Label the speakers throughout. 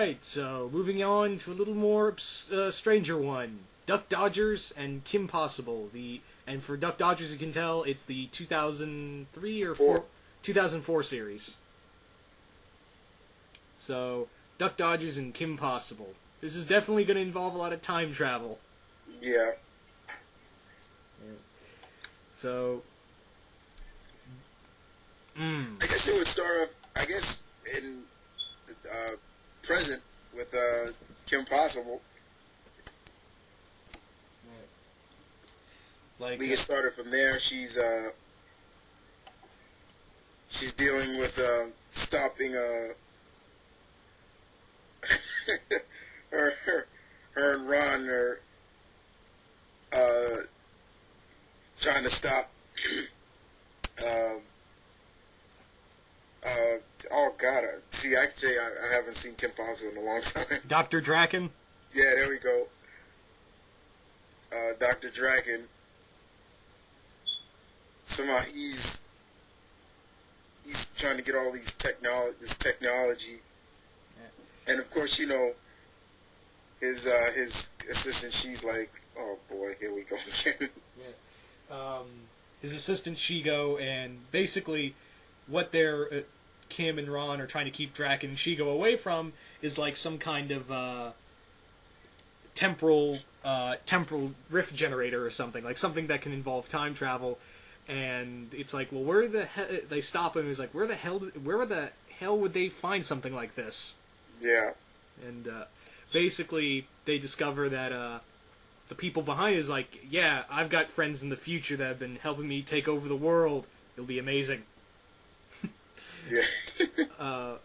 Speaker 1: Alright, so moving on to a little more stranger one. Duck Dodgers and Kim Possible. And for Duck Dodgers, you can tell it's the 2003 or 2004 series. So, Duck Dodgers and Kim Possible. This is definitely going to involve a lot of time travel.
Speaker 2: Yeah.
Speaker 1: So,
Speaker 2: I guess it would start off, in the present with Kim Possible.
Speaker 1: Like,
Speaker 2: we get started from there. She's dealing with stopping her and Ron are trying to stop oh god, see, I can say I haven't seen Kim Possible in a long time.
Speaker 1: Dr. Draken?
Speaker 2: Yeah, there we go. Dr. Draken. Somehow he's trying to get all this technology. Yeah. And of course, you know, his assistant, she's like, oh boy, here we go again.
Speaker 1: Yeah. His assistant Shigo, and basically what they're Kim and Ron are trying to keep Draken and Shigo away from is like some kind of temporal rift generator or something, like something that can involve time travel. And it's like, well, where the hell... They stop him, and he's like, where the hell would they find something like this?
Speaker 2: Yeah.
Speaker 1: And basically, they discover that the people behind it is like, yeah, I've got friends in the future that have been helping me take over the world. It'll be amazing.
Speaker 2: Yeah.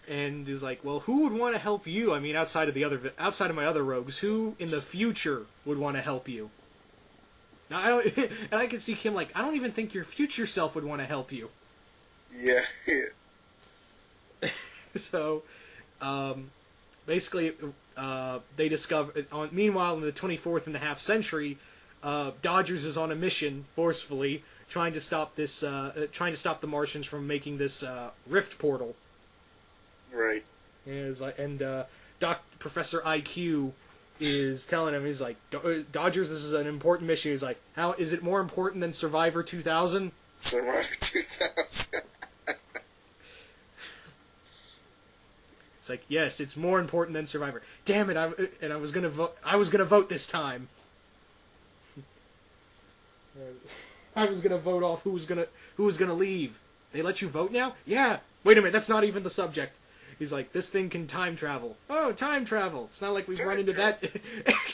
Speaker 1: And is like, well, who would want to help you? I mean, outside of my other rogues, who in the future would want to help you? Now, and I can see Kim like, I don't even think your future self would want to help you.
Speaker 2: Yeah.
Speaker 1: So, basically, they discover. Meanwhile, in the 24th and a half century, Dodgers is on a mission, forcefully trying to stop the Martians from making this rift portal.
Speaker 2: Right.
Speaker 1: And Professor IQ is telling him, he's like, Dodgers, this is an important mission. He's like, how is it more important than Survivor 2000?
Speaker 2: Survivor 2000.
Speaker 1: It's like, yes, it's more important than Survivor. Damn it! I was gonna vote. I was gonna vote this time. I was gonna vote off who was gonna leave. They let you vote now? Yeah. Wait a minute, that's not even the subject. He's like, this thing can time travel. Oh, time travel. It's not like we've run into that.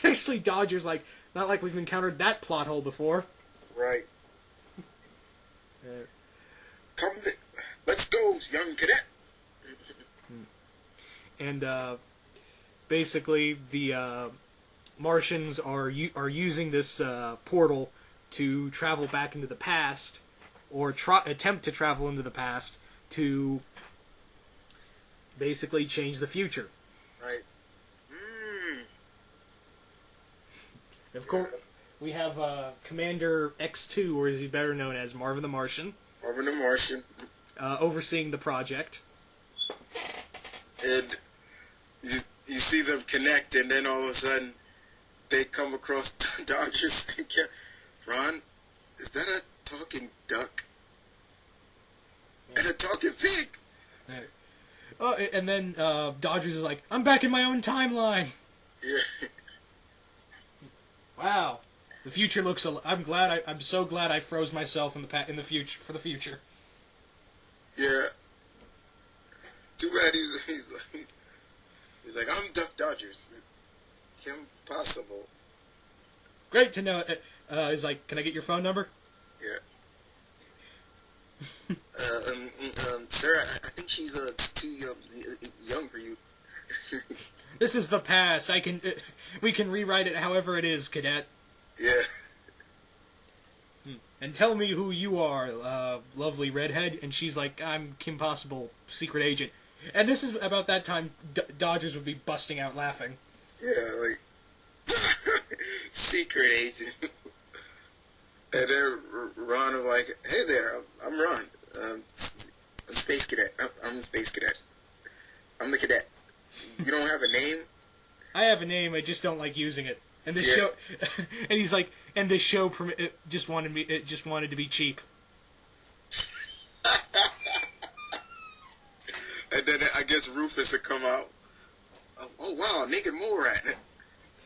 Speaker 1: Actually, Dodger's like, not like we've encountered that plot hole before.
Speaker 2: Right. Let's go, young cadet.
Speaker 1: And basically, the Martians are using this portal to travel back into the past, or attempt to travel into the past to basically change the future.
Speaker 2: Right.
Speaker 1: Of course, we have Commander X2, or is he better known as Marvin the Martian.
Speaker 2: Marvin the Martian.
Speaker 1: Overseeing the project.
Speaker 2: And you see them connect, and then all of a sudden, they come across Dodgers and Ron, is that a talking duck? Yeah. And a talking pig?
Speaker 1: Right. Oh, and then Dodgers is like, I'm back in my own timeline.
Speaker 2: Yeah.
Speaker 1: Wow, the future looks. I'm so glad I froze myself in the future for the future.
Speaker 2: Yeah. Too bad he's like, I'm Duck Dodgers. Kim Possible.
Speaker 1: Great to know. He's like, can I get your phone number?
Speaker 2: Yeah. Sir, I think she's too young for you.
Speaker 1: This is the past. We can rewrite it however it is, cadet.
Speaker 2: Yeah.
Speaker 1: And tell me who you are, lovely redhead. And she's like, I'm Kim Possible, secret agent. And this is about that time Dodgers would be busting out laughing.
Speaker 2: Yeah, like, secret agent. And then Ron was like, hey there, I'm Ron. I'm Space Cadet. I'm the Space Cadet. I'm the cadet. You don't have a name?
Speaker 1: I have a name, I just don't like using it. And this show, and he's like, and this show it just wanted to be cheap.
Speaker 2: And then I guess Rufus would come out. Oh wow, naked mole rat.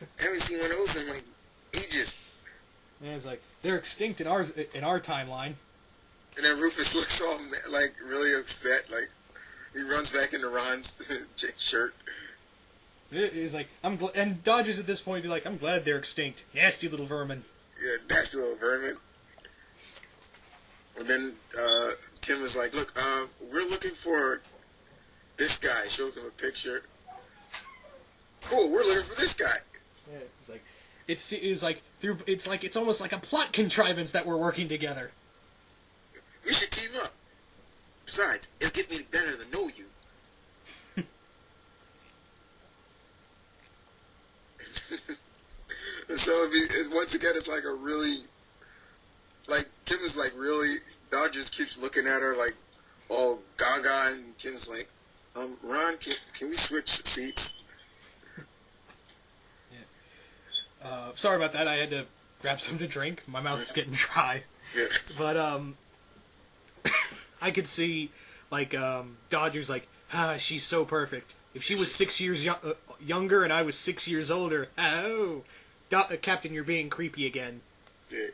Speaker 2: I haven't seen one of those in like ages.
Speaker 1: And it's like, they're extinct in our timeline. And
Speaker 2: then Rufus looks all like really upset, like he runs back into Ron's shirt.
Speaker 1: He's like, and Dodgers at this point be like, I'm glad they're extinct. Nasty little vermin.
Speaker 2: Yeah, nasty little vermin. And then Kim is like, look, we're looking for this guy. Shows him a picture. Cool, we're looking for this guy.
Speaker 1: Yeah, he's like, it's almost like a plot contrivance that we're working together.
Speaker 2: We should team up. Besides, it'll get me better to know you. And so once again, it's like a really, like Kim is like really. Dodgers keeps looking at her like all gaga, and Kim's like, Ron, can we switch seats?
Speaker 1: Yeah. Sorry about that. I had to grab something to drink. My mouth is getting dry.
Speaker 2: Yeah.
Speaker 1: But I could see like Dodgers like, she's so perfect. If she was 6 years younger and I was 6 years older, Captain, you're being creepy again.
Speaker 2: Yeah.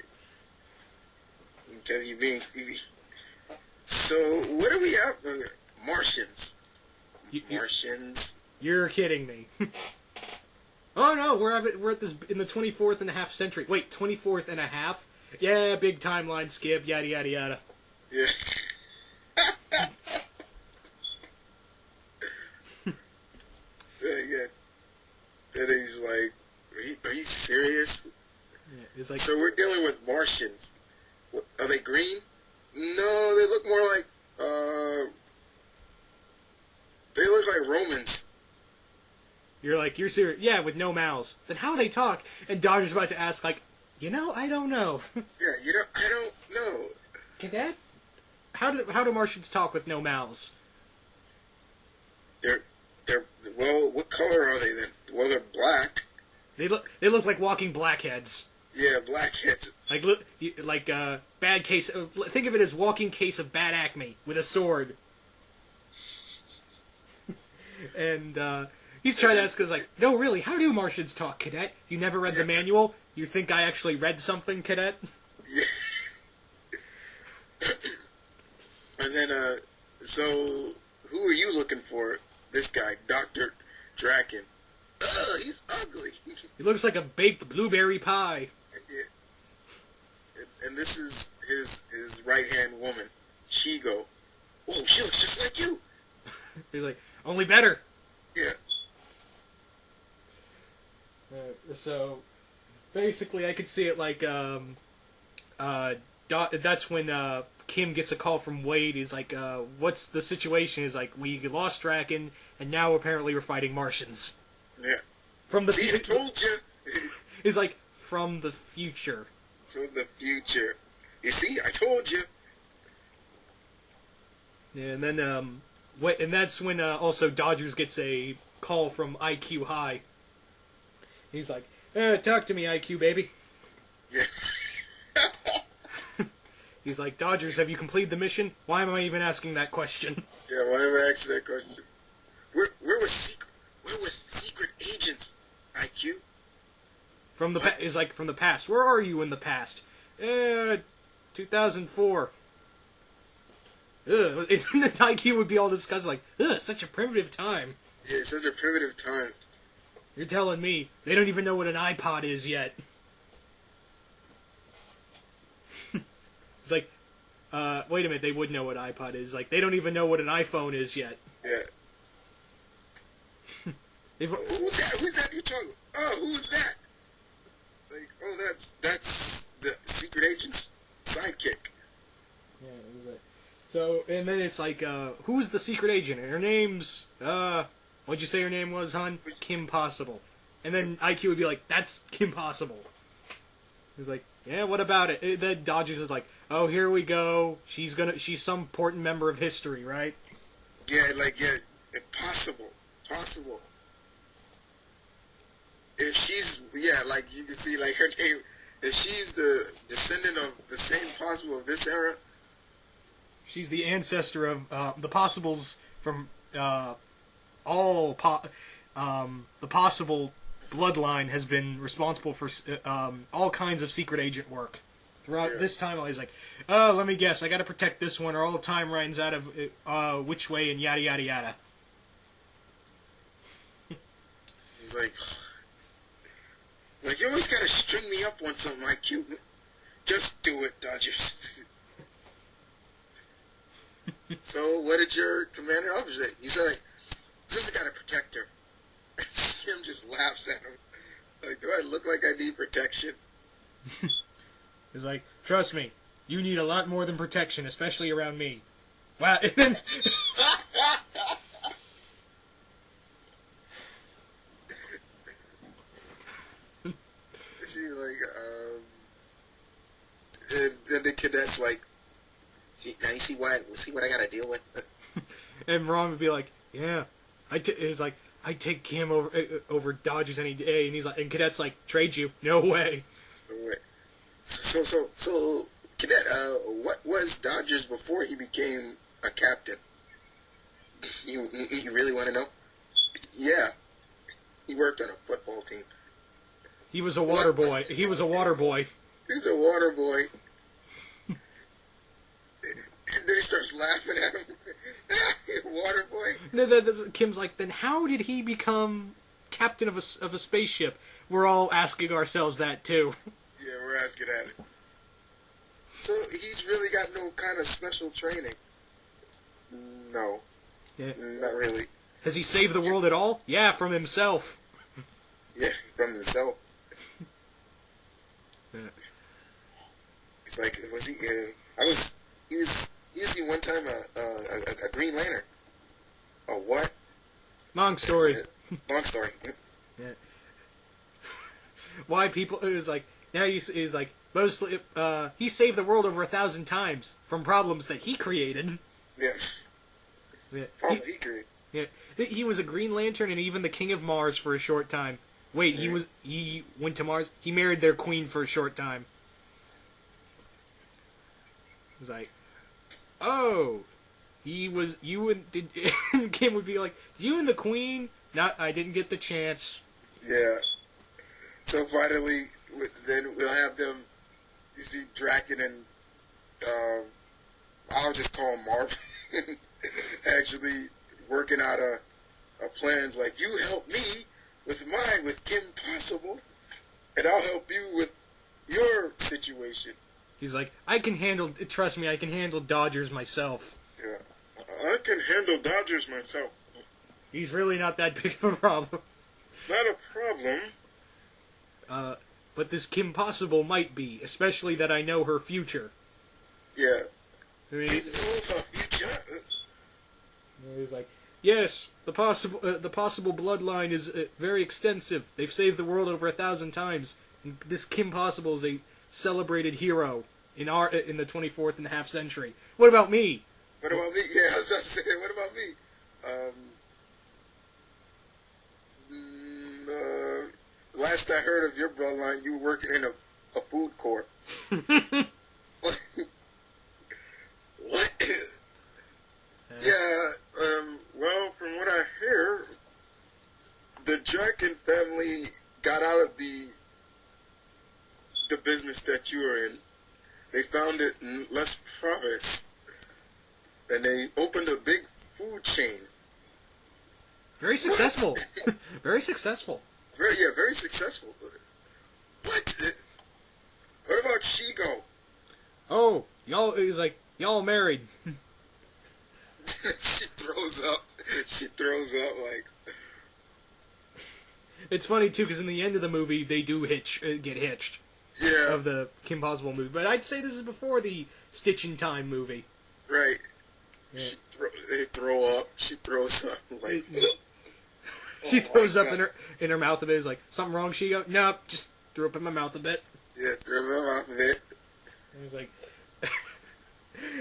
Speaker 2: Captain, you're being creepy. So, what do we have? Martians. Martians.
Speaker 1: You're kidding me. Oh no, we're at this in the 24th and a half century. Wait, 24th and a half? Yeah, big timeline skip, yada yada yada.
Speaker 2: Yeah. Yeah. And he's like, are you serious?
Speaker 1: Yeah, it's like,
Speaker 2: so we're dealing with Martians. Are they green? No, they look more like, they look like Romans.
Speaker 1: You're like, you're serious? Yeah, with no mouths. Then how do they talk? And Dodger's about to ask, like, I don't know.
Speaker 2: Yeah, I don't know.
Speaker 1: Cadet? How do Martians talk with no mouths?
Speaker 2: Well, what color are they then? Well, they're black.
Speaker 1: They look like walking blackheads.
Speaker 2: Yeah, blackheads.
Speaker 1: Like bad case. Think of it as walking case of bad acne with a sword. And he's trying to ask us like, no, really, how do Martians talk, Cadet? You never read the manual? You think I actually read something, Cadet?
Speaker 2: Yeah. And then so who are you looking for? This guy, Dr. Draken. Ugh, he's ugly.
Speaker 1: He looks like a baked blueberry pie.
Speaker 2: Yeah. And this is his right-hand woman, Shigo. Oh, she looks just like you.
Speaker 1: He's like, only better.
Speaker 2: Yeah.
Speaker 1: So, basically, I could see it like, that's when Kim gets a call from Wade. He's like, what's the situation? He's like, we lost Draken, and now apparently we're fighting Martians.
Speaker 2: Yeah.
Speaker 1: From the
Speaker 2: See, I told you.
Speaker 1: He's like, from the future.
Speaker 2: From the future. You see, I told you.
Speaker 1: Yeah, and then, and that's when also Dodgers gets a call from IQ High. He's like, talk to me, IQ baby.
Speaker 2: Yeah.
Speaker 1: He's like, Dodgers, have you completed the mission? Why am I even asking that question?
Speaker 2: Yeah, why am I asking that question? We're with secret agents, IQ.
Speaker 1: Is like from the past. Where are you in the past? 2004. Ugh. And then IQ would be all disgusted, like, ugh, such a primitive time.
Speaker 2: Yeah, such a primitive time.
Speaker 1: You're telling me they don't even know what an iPod is yet. It's like, wait a minute, they would know what iPod is. Like, they don't even know what an iPhone is yet.
Speaker 2: Yeah. Who's that you're talking? Oh, who's that? Like, oh, that's the secret agent's sidekick.
Speaker 1: Yeah, it was like, so, and then it's like, who's the secret agent? Her name's, what'd you say her name was, hon? Kim Possible. And then IQ would be like, that's Kim Possible. He was like, yeah, what about it? Then Dodgers is like, oh, here we go. She's some important member of history, right?
Speaker 2: Yeah, like, yeah, possible. See, like her name, if she's the descendant of the same Possible of this era,
Speaker 1: She's the ancestor of the Possibles from the Possible bloodline has been responsible for all kinds of secret agent work. Throughout this time, I was like, oh, let me guess, I gotta protect this one or all time runs out of which way and yada yada yada.
Speaker 2: it's like you always gotta string me up on something like you. Just do it, Dodgers. So, what did your commander officer say? He's like, just gotta protect her. Kim just laughs at him. Like, do I look like I need protection?
Speaker 1: He's like, trust me, you need a lot more than protection, especially around me. Wow. And then,
Speaker 2: She's like, and the cadet's like, see, now you see what I gotta deal with?
Speaker 1: and Ron would be like, yeah. He's like, I'd take Kim over Dodgers any day. And he's like, and Cadet's like, trade you? No way.
Speaker 2: So, Cadet, what was Dodgers before he became a captain? You really want to know? Yeah, he worked on a football team.
Speaker 1: He was a water boy. He was a water boy.
Speaker 2: He's a water boy. And then he starts laughing at him. Water boy.
Speaker 1: Kim's like, then how did he become captain of a spaceship? We're all asking ourselves that too.
Speaker 2: Yeah, we're asking at it. So he's really got no kind of special training. No.
Speaker 1: Yeah.
Speaker 2: Not really.
Speaker 1: Has he saved the world at all? Yeah, from himself.
Speaker 2: Yeah, from himself.
Speaker 1: Yeah.
Speaker 2: He's like, was he? He was the one time a Green Lantern. A what?
Speaker 1: Long story.
Speaker 2: Long story.
Speaker 1: Yeah. Why people? It was like now he's like mostly. He saved the world over 1,000 times from problems that he created.
Speaker 2: Yeah.
Speaker 1: Yeah.
Speaker 2: Problems he created.
Speaker 1: Yeah. He was a Green Lantern and even the King of Mars for a short time. Wait, he went to Mars. He married their queen for a short time. It was like, oh, you and Kim would be like, you and the queen? Not, I didn't get the chance.
Speaker 2: Yeah. So finally, then we'll have them. You see, Draken and I'll just call him Marv. Actually, working out a plans like you help me with Kim Possible, and I'll help you with your situation.
Speaker 1: He's like, I can handle. Trust me, I can handle Dodgers myself.
Speaker 2: Yeah, I can handle Dodgers myself.
Speaker 1: He's really not that big of a problem.
Speaker 2: It's not a problem.
Speaker 1: But this Kim Possible might be, especially that I know her future.
Speaker 2: Yeah.
Speaker 1: I mean,
Speaker 2: You know her future.
Speaker 1: He's like, yes, the possible bloodline is very extensive. They've saved the world over 1,000 times. And this Kim Possible is a celebrated hero in the 24th and a half century. What about me?
Speaker 2: What about me? Yeah, I was just saying, what about me? Last I heard of your bloodline, you were working in a food court. What? Yeah, well, from what I hear, the Draken family got out of the business that you were in. They found it less promise, and they opened a big food chain.
Speaker 1: Very successful. Very successful.
Speaker 2: Very successful. What? What about Shigo?
Speaker 1: Oh, y'all married.
Speaker 2: She throws up like.
Speaker 1: It's funny too, because in the end of the movie, they do get hitched.
Speaker 2: Yeah.
Speaker 1: Of the Kim Possible movie, but I'd say this is before the Stitch in Time movie.
Speaker 2: Right. Yeah. They throw up. She throws up like.
Speaker 1: She throws up in her mouth a bit. Is like, something wrong, Shigo? Nope, just threw up in my mouth a bit.
Speaker 2: Yeah, threw up in my mouth a bit.
Speaker 1: And it was like,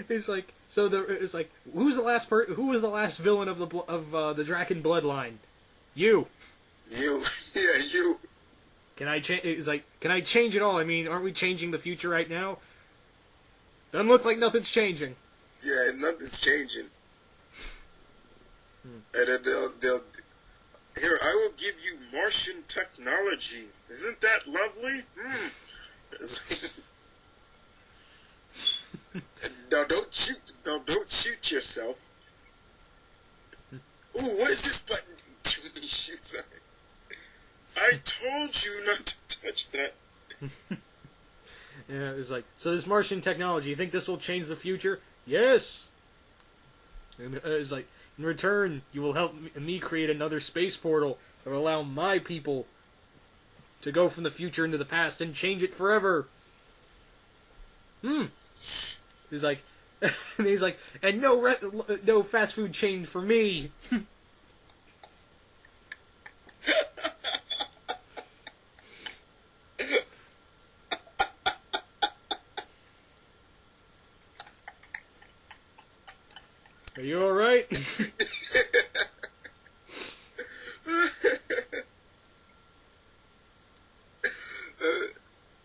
Speaker 1: it's like, so it's like, who was the last villain of the Draken bloodline? You.
Speaker 2: You. Yeah, you.
Speaker 1: can I change? He's like, can I change it all? I mean, aren't we changing the future right now? Doesn't look like nothing's changing.
Speaker 2: Yeah, nothing's changing. And then they'll here, I will give you Martian technology. Isn't that lovely? Now don't shoot. Now don't shoot yourself. Ooh, what is this button? He shoots at it. I told you not to touch that.
Speaker 1: Yeah, it was like, so this Martian technology, you think this will change the future? Yes. And it's like, in return, you will help me create another space portal that will allow my people to go from the future into the past and change it forever. He's like, and he's like, and no fast food chain for me. Are you alright?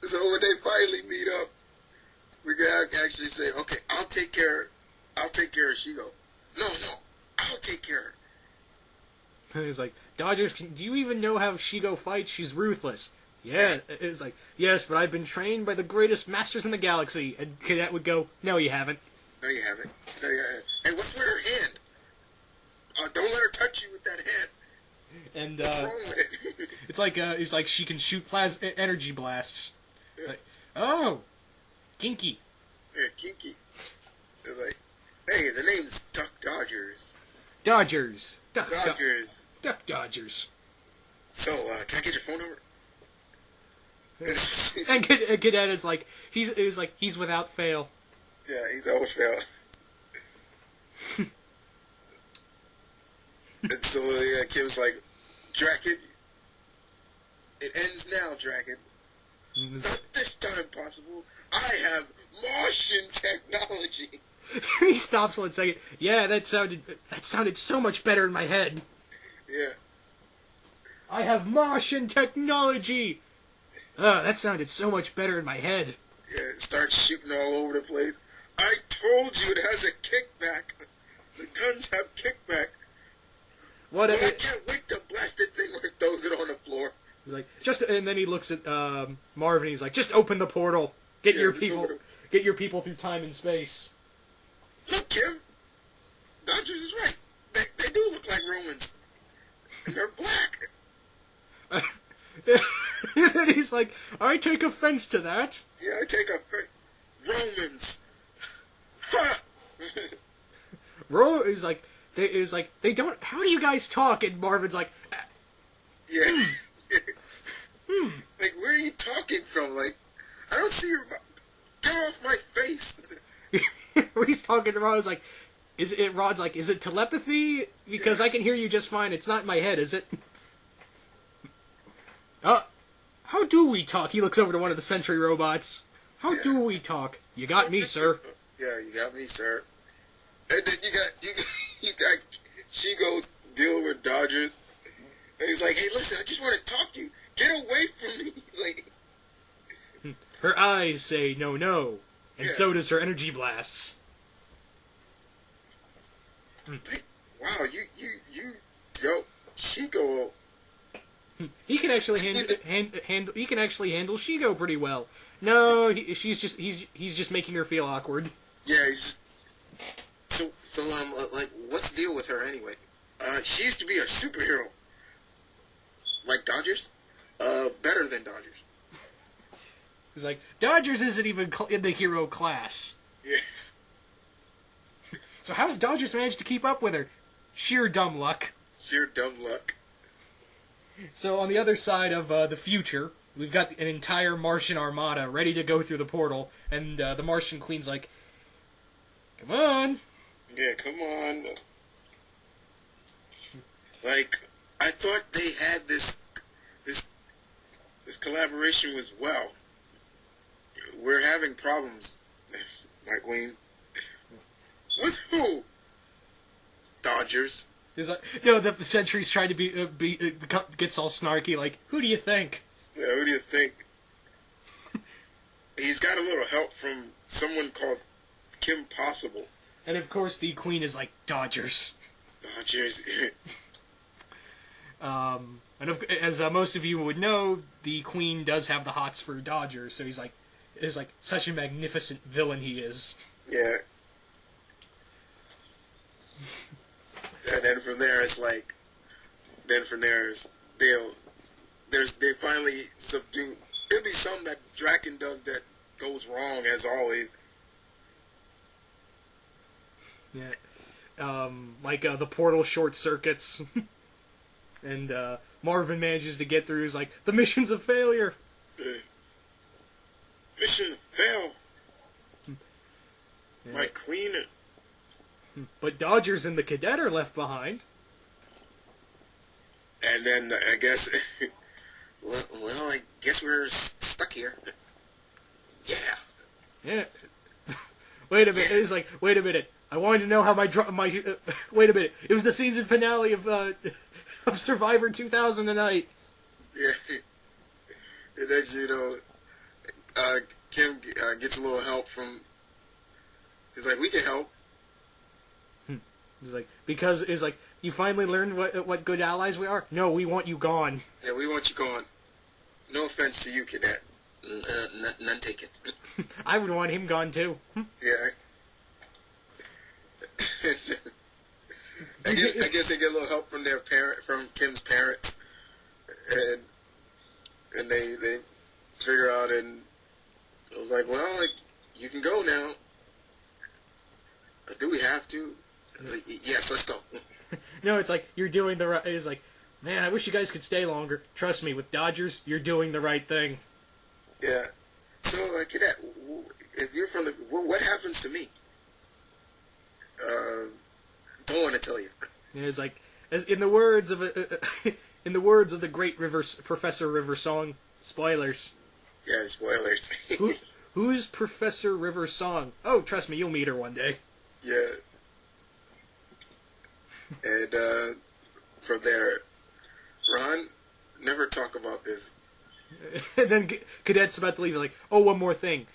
Speaker 2: So when they finally meet up, we can actually say, okay, I'll take care of Shigo. No, I'll take care of her.
Speaker 1: He's like, Dodgers, do you even know how Shigo fights? She's ruthless. Yeah, it's like, yes, but I've been trained by the greatest masters in the galaxy. And Cadet would go, no, you haven't.
Speaker 2: No, you haven't. No, you haven't. Hey, what's with her hand? Don't let her touch you with that hand.
Speaker 1: And
Speaker 2: what's wrong with it?
Speaker 1: it's like she can shoot energy blasts.
Speaker 2: Yeah.
Speaker 1: Like, oh, kinky.
Speaker 2: Yeah, kinky. They're like, hey, the name's Duck Dodgers.
Speaker 1: Dodgers.
Speaker 2: Dodgers.
Speaker 1: Duck Dodgers.
Speaker 2: So, can I get your phone number?
Speaker 1: And Cadet is like, he's without fail.
Speaker 2: Yeah, he's always failed. And so Kim's like, Draken, it ends now, Draken. Not this time, Possible. I have Martian technology.
Speaker 1: He stops 1 second. Yeah, that sounded so much better in my head.
Speaker 2: Yeah.
Speaker 1: I have Martian technology. That sounded so much better in my head.
Speaker 2: Yeah, it starts shooting all over the place. I told you it has a kickback. The guns have kickback. I can't wait to blast that thing when it throws it on the floor.
Speaker 1: He's like, and then he looks at Marvin. He's like, just open the portal. Get your people through time and space.
Speaker 2: Look, Kim, Dodgers is right. They do look like Romans, and they're black.
Speaker 1: And he's like, I take offense to that.
Speaker 2: Yeah, I take offense. Romans. Ha!
Speaker 1: He's like, they don't. How do you guys talk? And Marvin's like,
Speaker 2: yeah. Like, where are you talking from? Like, I don't see your. Get off my face.
Speaker 1: When he's talking to Rod, he's like, Rod's like, is it telepathy? Because I can hear you just fine. It's not in my head, is it? How do we talk? He looks over to one of the sentry robots. How do we talk? You got me, sir.
Speaker 2: Yeah, you got me, sir. And then you got Shigo's deal with Dodgers. And he's like, hey, listen, I just want to talk to you. Get away from me. Like,
Speaker 1: her eyes say no, and so does her energy blasts.
Speaker 2: Wow, yo, Shigo.
Speaker 1: He can actually handle. He can actually handle Shigo pretty well. No, he's just making her feel awkward.
Speaker 2: Yeah, like, what's the deal with her anyway? She used to be a superhero. Like Dodgers? Better than Dodgers.
Speaker 1: He's like, Dodgers isn't even in the hero class.
Speaker 2: Yeah.
Speaker 1: So how's Dodgers managed to keep up with her? Sheer dumb luck.
Speaker 2: Sheer dumb luck.
Speaker 1: So on the other side of the future, we've got an entire Martian armada ready to go through the portal, and the Martian Queen's like, come on.
Speaker 2: Yeah, come on. Like, I thought they had this collaboration was well. We're having problems, my queen. With who? Dodgers.
Speaker 1: He's like, the sentry's trying to gets all snarky, like, who do you think?
Speaker 2: Yeah, who do you think? He's got a little help from someone called Kim Possible.
Speaker 1: And of course, the Queen is like, Dodgers.
Speaker 2: Dodgers.
Speaker 1: As most of you would know, the Queen does have the hots for Dodgers, so he's like, such a magnificent villain he is.
Speaker 2: Yeah. And then from there, it's like, they finally subdue. There'll be something that Draken does that goes wrong, as always.
Speaker 1: Yeah. The portal short circuits. And Marvin manages to get through. He's like, the mission's a failure.
Speaker 2: Mission fail.
Speaker 1: Yeah.
Speaker 2: My queen.
Speaker 1: But Dodgers and the cadet are left behind.
Speaker 2: And then I guess, well, I guess we're stuck here. Yeah.
Speaker 1: Yeah. Wait a minute. It's like, wait a minute. I wanted to know how wait a minute. It was the season finale of Survivor 2000 tonight.
Speaker 2: Yeah. And actually, Kim gets a little help from. He's like, we can help.
Speaker 1: He's like, because it's like, you finally learned what good allies we are? No, we want you gone.
Speaker 2: Yeah, we want you gone. No offense to you, cadet. None taken.
Speaker 1: I would want him gone too.
Speaker 2: Yeah. I guess they get a little help from from Kim's parents, and they figure out, and I was like, well, you can go now. Do we have to? Yes, let's go.
Speaker 1: No, it's like, you're doing the right. It's like, man, I wish you guys could stay longer. Trust me, with Dodgers, you're doing the right thing.
Speaker 2: Yeah. So, cadet, if you're from what happens to me? Don't want to tell you.
Speaker 1: And it's like, as in the words of in the words of the great Professor River song, spoilers.
Speaker 2: Yeah, spoilers.
Speaker 1: Who's Professor River's song? Oh, trust me, you'll meet her one day.
Speaker 2: Yeah. And from there, Ron, never talk about this.
Speaker 1: And then Cadet's about to leave, like, oh, one more thing.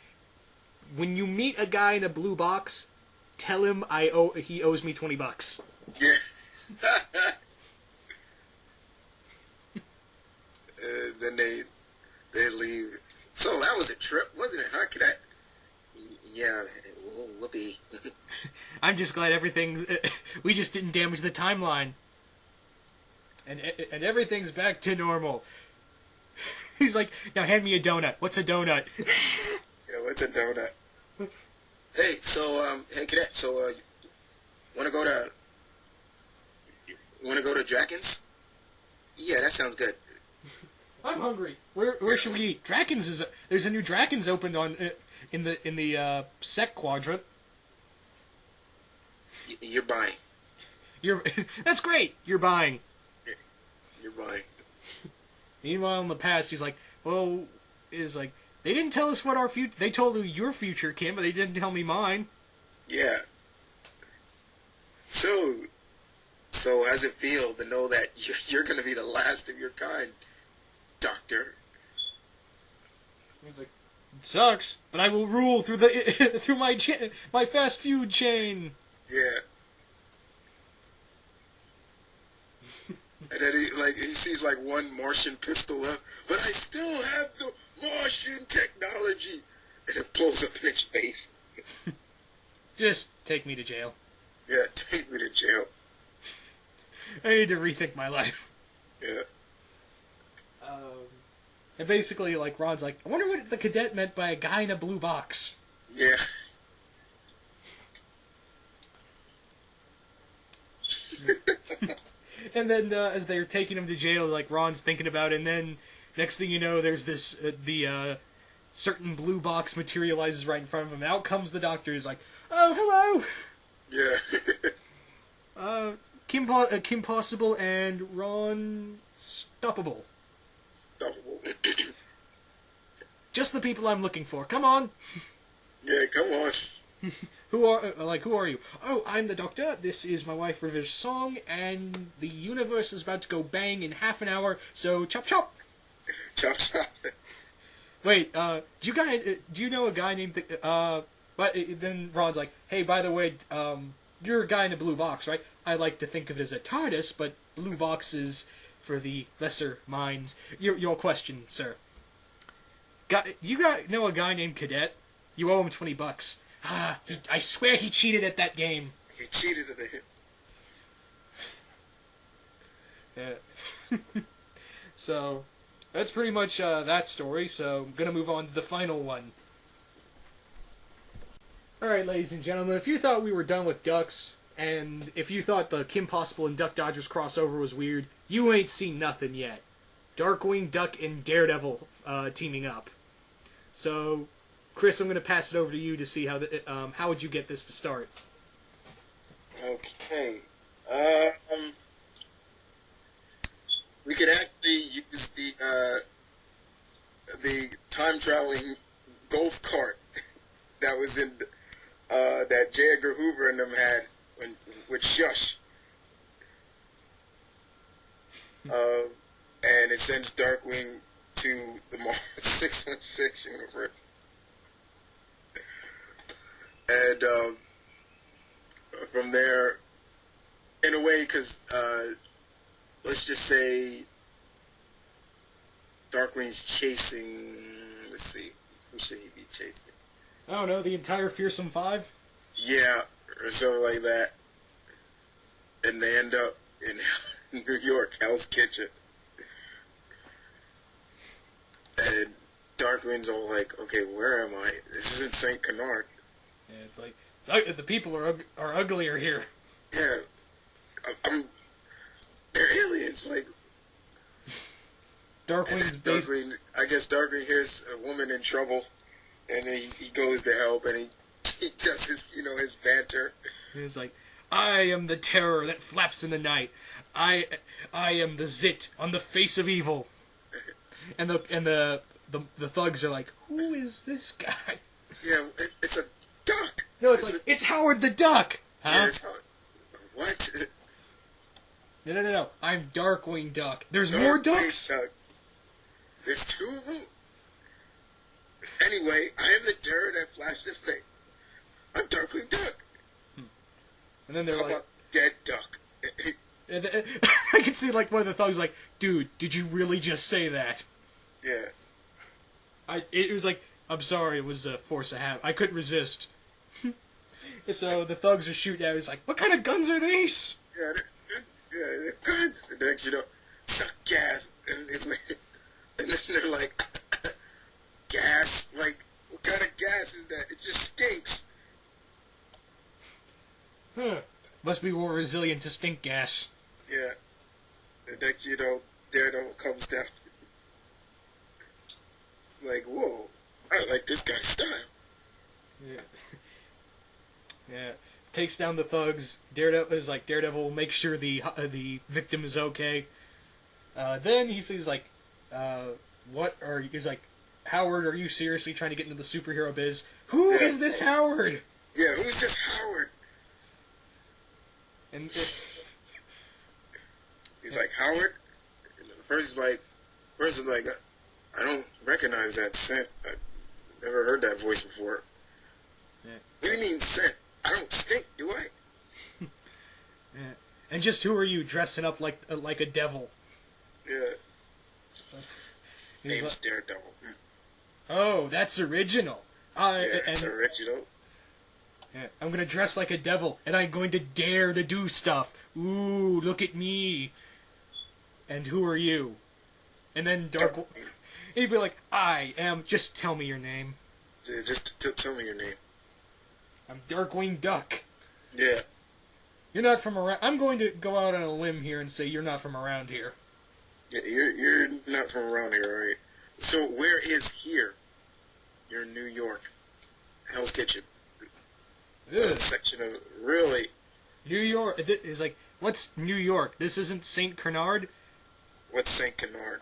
Speaker 1: When you meet a guy in a blue box, tell him he owes me $20.
Speaker 2: Yeah. And then they leave. So that was a trip, wasn't it, huh, Cadet? Yeah, whoopee.
Speaker 1: I'm just glad we just didn't damage the timeline. And everything's back to normal. He's like, now hand me a donut. What's a donut?
Speaker 2: Yeah, what's a donut? Hey, hey, Cadet, so, wanna go to Draken's? Yeah, that sounds good.
Speaker 1: I'm hungry. Where should we eat? There's a new Draken's opened on in the sec quadrant.
Speaker 2: You're buying.
Speaker 1: That's great. You're buying.
Speaker 2: You're buying.
Speaker 1: Meanwhile, in the past, he's like, well, they didn't tell us what our future. They told you your future, Kim, but they didn't tell me mine.
Speaker 2: Yeah. So how's it feel to know that you're going to be the last of your kind, Doctor?
Speaker 1: He's like, it sucks, but I will rule through through my fast food chain.
Speaker 2: Yeah. And then he sees one Martian pistol left, but I still have the Martian technology, and it blows up in his face.
Speaker 1: Just take me to jail.
Speaker 2: Yeah, take me to jail.
Speaker 1: I need to rethink my life.
Speaker 2: Yeah.
Speaker 1: And basically, Ron's like, I wonder what the cadet meant by a guy in a blue box.
Speaker 2: Yeah.
Speaker 1: And then as they're taking him to jail, Ron's thinking about it, and then next thing you know, there's this certain blue box materializes right in front of him. Out comes the doctor. He's like, oh, hello.
Speaker 2: Yeah.
Speaker 1: Kim Possible and Ron Stoppable. Just the people I'm looking for. Come on.
Speaker 2: Yeah, come on.
Speaker 1: Who are you? Oh, I'm the doctor. This is my wife River's song, and the universe is about to go bang in half an hour. So chop chop.
Speaker 2: Chop chop.
Speaker 1: Wait, do you know a guy named, but then Ron's like, hey, by the way, you're a guy in a blue box, right? I like to think of it as a TARDIS, but blue box is for the lesser minds. Your question, sir. Know a guy named Cadet? You owe him $20. I swear he cheated at that game.
Speaker 2: He cheated at it.
Speaker 1: Yeah. So, that's pretty much that story, so I'm gonna move on to the final one. Alright, ladies and gentlemen, if you thought we were done with Ducks, and if you thought the Kim Possible and Duck Dodgers crossover was weird, you ain't seen nothing yet. Darkwing Duck and Daredevil teaming up. So, Chris, I'm going to pass it over to you to see how would you get this to start.
Speaker 2: Okay. We could actually use the time traveling golf cart that was in that J. Edgar Hoover and them had with Shush. And it sends Darkwing to the Marvel 616 universe. And from there, in a way, because let's just say Darkwing's chasing, let's see, who should he be chasing?
Speaker 1: I don't know, the entire Fearsome Five?
Speaker 2: Yeah, or something like that. And they end up in New York, Hell's Kitchen. And Darkwing's all like, okay, where am I? This isn't St. Canard.
Speaker 1: Yeah, it's like, the people are uglier here.
Speaker 2: Yeah, they're aliens, like...
Speaker 1: Darkwing,
Speaker 2: I guess Darkwing hears a woman in trouble, and then he goes to help, and he does his banter.
Speaker 1: He's like, I am the terror that flaps in the night. I am the zit on the face of evil. And the thugs are like, who is this guy?
Speaker 2: Yeah, it's a duck.
Speaker 1: No, it's Howard the Duck. Huh?
Speaker 2: Yeah, it's Howard. What?
Speaker 1: No. I'm Darkwing Duck. There's
Speaker 2: Darkwing
Speaker 1: more ducks?
Speaker 2: Duck. There's two of them? Anyway, I am the terror that flaps in the night. I'm Darkwing Duck.
Speaker 1: And then they're
Speaker 2: How
Speaker 1: like...
Speaker 2: about dead duck?
Speaker 1: And I can see like one of the thugs like, dude, did you really just say that?
Speaker 2: Yeah.
Speaker 1: It was like, I'm sorry, it was a force of habit. I couldn't resist. So the thugs are shooting at him. He's like, what kind of guns are these?
Speaker 2: Yeah, they're guns. And then, suck gas. And it's like, and then they're like, gas? Like, what kind of gas is that? It just stinks.
Speaker 1: Must be more resilient to stink gas.
Speaker 2: Yeah. And next Daredevil comes down. Like, whoa, I like this guy's style.
Speaker 1: Yeah. Yeah. Takes down the thugs. Daredevil will make sure the victim is okay. Then he's like, he's like, Howard, are you seriously trying to get into the superhero biz? Who is this Howard?
Speaker 2: Yeah, who's this Howard?
Speaker 1: And
Speaker 2: he's like, Howard? And first he's like, I don't recognize that scent. I've never heard that voice before.
Speaker 1: Yeah.
Speaker 2: What do you mean scent? I don't stink, do I?
Speaker 1: Yeah. And just who are you dressing up like a devil?
Speaker 2: Yeah.
Speaker 1: Name's
Speaker 2: like, Daredevil.
Speaker 1: Oh, that's original.
Speaker 2: That's original.
Speaker 1: Yeah, I'm gonna dress like a devil, and I'm going to dare to do stuff. Ooh, look at me. And who are you? And then he'd be like, I am, just tell me your name.
Speaker 2: Yeah, just tell me your name.
Speaker 1: I'm Darkwing Duck.
Speaker 2: Yeah.
Speaker 1: You're not from around... I'm going to go out on a limb here and say you're not from around here.
Speaker 2: Yeah, you're not from around here, right? So where is here? You're in New York. Hell's Kitchen. Section of... Really?
Speaker 1: New York... It's like, what's New York? This isn't St. Canard?
Speaker 2: What's St. Canard?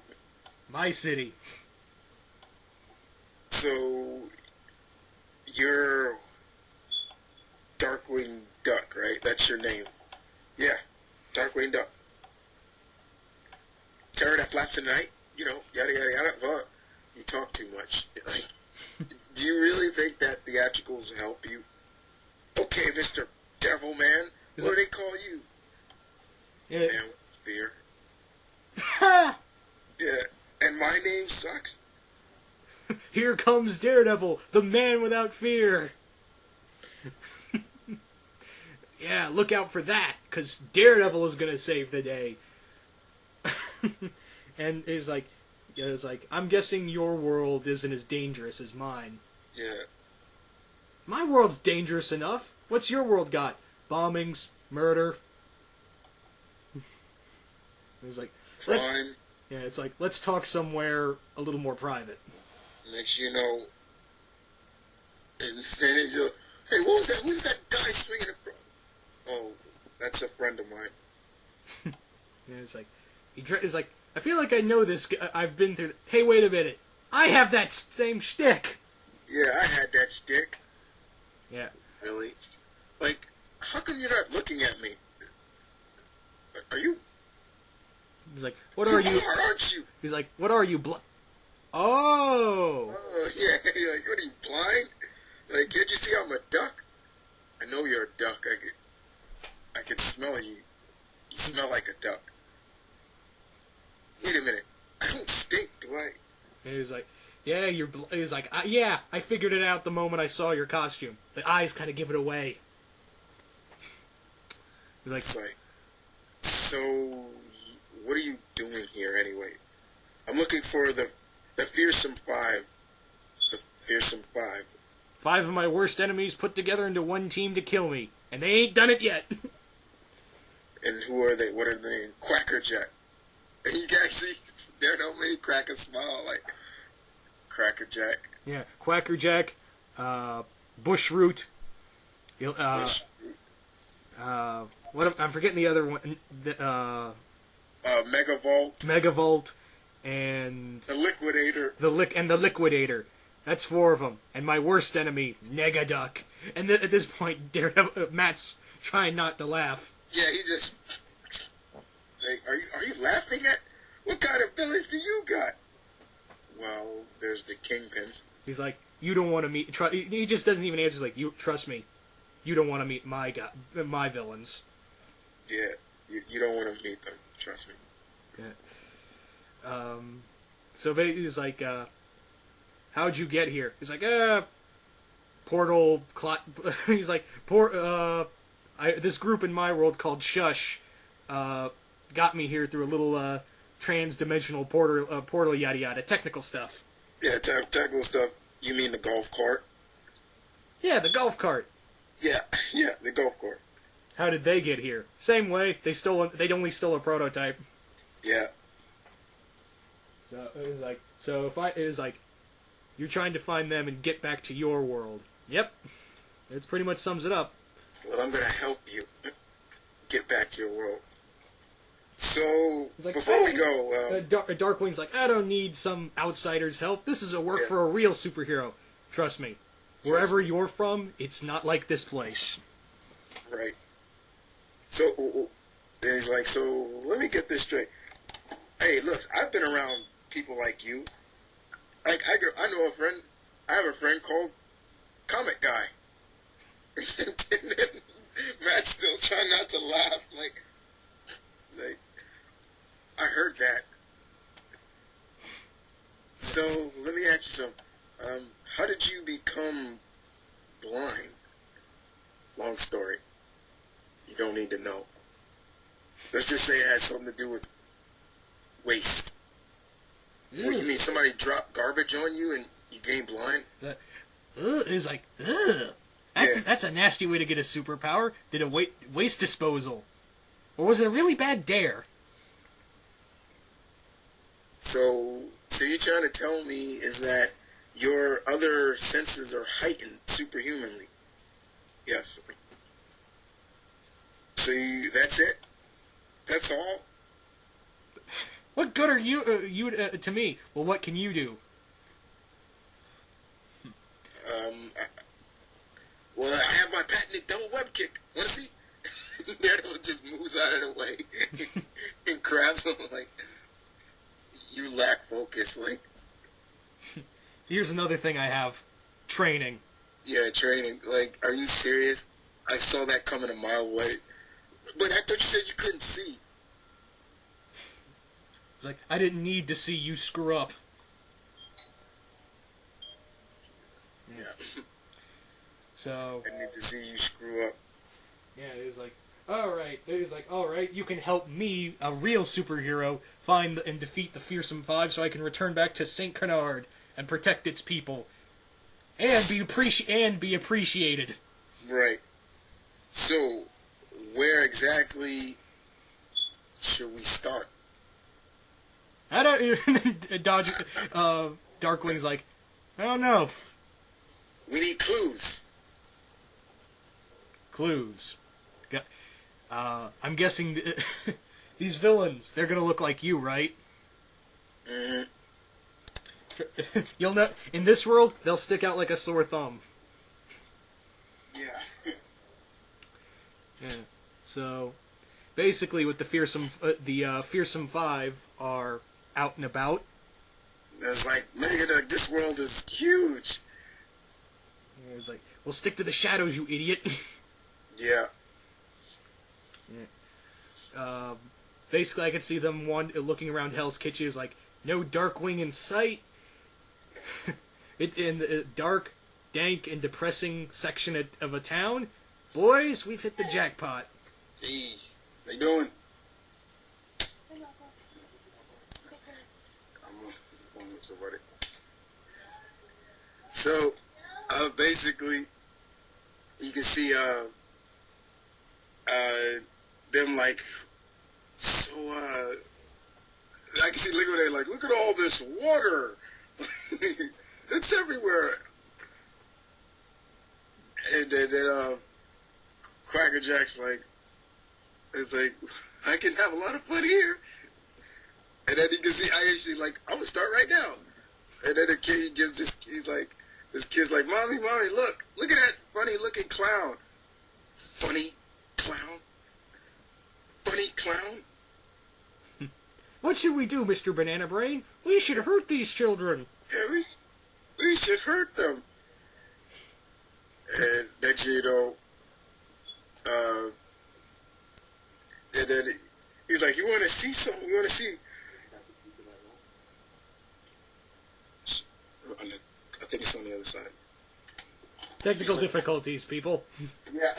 Speaker 1: My city.
Speaker 2: So... You're... Darkwing Duck, right? That's your name. Yeah. Darkwing Duck. Terror that flaps in the night. Yada, yada, yada. Well, you talk too much. Like, do you really think that theatricals help you? Okay, Mr. Devil Man, what do they call you?
Speaker 1: Yeah.
Speaker 2: Man with fear. Yeah, and my name sucks.
Speaker 1: Here comes Daredevil, the man without fear. Yeah, look out for that, because Daredevil is going to save the day. And it's like, I'm guessing your world isn't as dangerous as mine.
Speaker 2: Yeah.
Speaker 1: My world's dangerous enough. What's your world got? Bombings, murder. It's like,
Speaker 2: Crime.
Speaker 1: yeah, it's like, let's talk somewhere a little more private.
Speaker 2: Next you know, and then he's like, hey, what was that? Who's that guy swinging across? Oh, that's a friend of mine.
Speaker 1: Yeah, it's like, I feel like I know this. I've been through. Hey, wait a minute. I have that same shtick.
Speaker 2: Yeah, I had that stick.
Speaker 1: Yeah.
Speaker 2: Really? Like, how come you're not looking at me? Are you?
Speaker 1: He's like, what are you?
Speaker 2: Aren't you?
Speaker 1: He's like, what are you? Oh.
Speaker 2: Oh, yeah. Like, what are you, blind? Like, can't you see I'm a duck? I know you're a duck. I can smell you. You smell like a duck. Wait a minute. I don't stink, do I?
Speaker 1: And he's like, yeah, he's like, yeah, I figured it out the moment I saw your costume. The eyes kind of give it away. He's
Speaker 2: It's like, so, what are you doing here anyway? I'm looking for the fearsome five. The fearsome five.
Speaker 1: 5 of my worst enemies put together into one team to kill me. And they ain't done it yet.
Speaker 2: And who are they? What are they? Quackerjack. And you can actually, there don't make crack a smile like Crackerjack.
Speaker 1: Yeah, Quackerjack, Bushroot, I'm forgetting the other one. Megavolt, and
Speaker 2: the Liquidator.
Speaker 1: the Liquidator. That's 4 of them. And my worst enemy, Negaduck. And at this point, Matt's trying not to laugh.
Speaker 2: Yeah, he just like, are you laughing at? What kind of villains do you got? Well, there's the Kingpin.
Speaker 1: He's like, you don't want to meet. He just doesn't even answer. He's like, you trust me. You don't want to meet my villains.
Speaker 2: Yeah, you don't want to meet them. Trust me.
Speaker 1: Yeah. So he's like, how'd you get here? He's like, portal. He's like, this group in my world called Shush, got me here through a little trans-dimensional portal, yada yada, technical stuff.
Speaker 2: Yeah, technical stuff. You mean the golf cart?
Speaker 1: Yeah, the golf cart.
Speaker 2: Yeah, the golf cart.
Speaker 1: How did they get here? Same way. They only stole a prototype.
Speaker 2: Yeah.
Speaker 1: So it was like, you're trying to find them and get back to your world. Yep. It pretty much sums it up.
Speaker 2: Well, I'm gonna help you get back to your world. So,
Speaker 1: like,
Speaker 2: before we go...
Speaker 1: Darkwing's like, I don't need some outsider's help. This is a work for a real superhero. Trust me. Wherever you're from, it's not like this place.
Speaker 2: Right. So, he's like, so, let me get this straight. Hey, look, I've been around people like you. Like, I know a friend, I have a friend called Comic Guy. And then Matt's still trying not to laugh, like, I heard that. So, let me ask you something. How did you become blind? Long story. You don't need to know. Let's just say it has something to do with waste. What, you mean somebody dropped garbage on you and you became blind?
Speaker 1: It's like, ugh. That's a nasty way to get a superpower. Did a waste disposal. Or was it a really bad dare?
Speaker 2: So you're trying to tell me is that your other senses are heightened superhumanly? Yes. So that's it? That's all?
Speaker 1: What good are you to me? Well, what can you do?
Speaker 2: Well, I have my patented double web kick. Want to see? Daredevil just moves out of the way and grabs him like, you lack focus. Like,
Speaker 1: Here's another thing I have. Training.
Speaker 2: Yeah, training. Like, are you serious? I saw that coming a mile away. But I thought you said you couldn't see.
Speaker 1: It's like, I didn't need to see you screw up.
Speaker 2: Yeah.
Speaker 1: So...
Speaker 2: I need to see you screw up.
Speaker 1: Yeah, it was like, alright, you can help me, a real superhero, find and defeat the Fearsome Five so I can return back to St. Canard and protect its people. And be appreciated.
Speaker 2: Right. So, where exactly should we start?
Speaker 1: I don't... Darkwing's like, I don't know.
Speaker 2: We need clues.
Speaker 1: Clues. I'm guessing these villains, they're gonna look like you, right?
Speaker 2: Mm-hmm.
Speaker 1: You'll know, in this world, they'll stick out like a sore thumb.
Speaker 2: Yeah.
Speaker 1: Yeah. So, basically, with the Fearsome Five are out and about.
Speaker 2: It's like, man, this world is huge.
Speaker 1: It's like, we'll stick to the shadows, you idiot.
Speaker 2: Yeah.
Speaker 1: Yeah. Basically, I could see them looking around Hell's Kitchen is like, no Darkwing in sight. In the dark, dank, and depressing section of a town, boys, we've hit the jackpot.
Speaker 2: Hey, how you doing? So, basically, you can see, them like, so, I can see Liquidate like, look at all this water. It's everywhere. And then Cracker Jack's like, it's like, I can have a lot of fun here. And then you can see, I actually like, I'm gonna start right now. And then the kid, he gives this, this kid's like, mommy, look at that funny looking clown. Funny clown? Funny clown?
Speaker 1: What should we do, Mr. Banana Brain? We should hurt these children.
Speaker 2: Yeah, we should hurt them. And next thing you know, and then he's like, you want to see something? You want to see? I think it's on the other side.
Speaker 1: Technical difficulties, people.
Speaker 2: Yeah.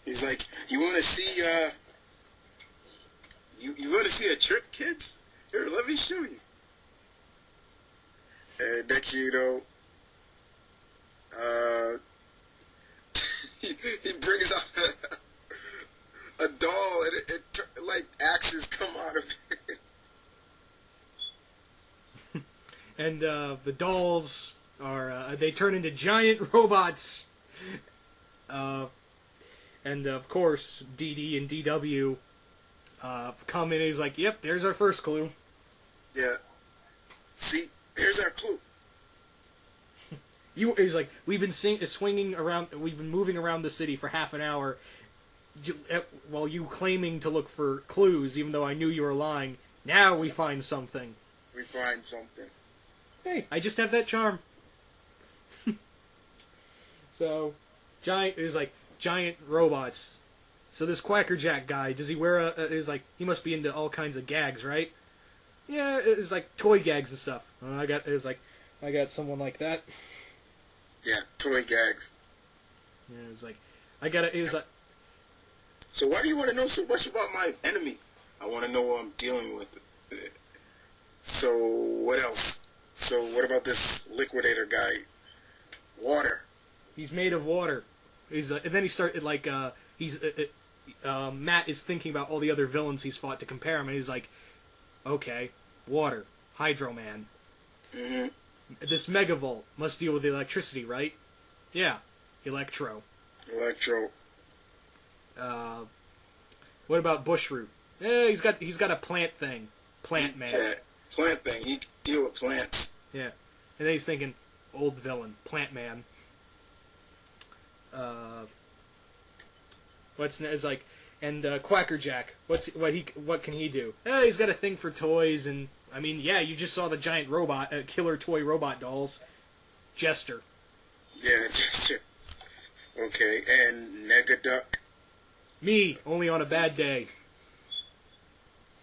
Speaker 2: He's like, you want to see, you want to see a trick, kids? Here, let me show you. And next thing you know, he brings out a doll, and it like axes come out of it.
Speaker 1: And the dolls are they turn into giant robots. And of course, DD and DW come in. And he's like, "Yep, there's our first clue."
Speaker 2: Yeah. See, here's our clue.
Speaker 1: He's like, we've been swinging around. We've been moving around the city for half an hour, while you claiming to look for clues, even though I knew you were lying. Now we find something.
Speaker 2: We find something.
Speaker 1: Hey, I just have that charm. So, giant robots. So this Quacker Jack guy, does he wear he must be into all kinds of gags, right? Yeah, it's like toy gags and stuff. I got someone like that.
Speaker 2: Yeah, toy gags.
Speaker 1: Yeah, it was like,
Speaker 2: so why do you want to know so much about my enemies? I want to know what I'm dealing with. So, what else? So, what about this liquidator guy? Water.
Speaker 1: He's made of water. And then he started, Matt is thinking about all the other villains he's fought to compare him, and he's like, okay, water, Hydro Man.
Speaker 2: Mm-hmm.
Speaker 1: This Megavolt must deal with electricity, right? Yeah, Electro. What about Bushroot? Yeah, he's got a plant thing. Plant Man.
Speaker 2: Yeah, plant thing. He can deal with plants.
Speaker 1: Yeah. And then he's thinking, old villain, Plant Man. And Quacker Jack. What can he do? He's got a thing for toys and I mean, yeah, you just saw the giant robot, killer toy robot dolls. Jester.
Speaker 2: Yeah, Jester. Okay, and Negaduck.
Speaker 1: Me, only on a bad day.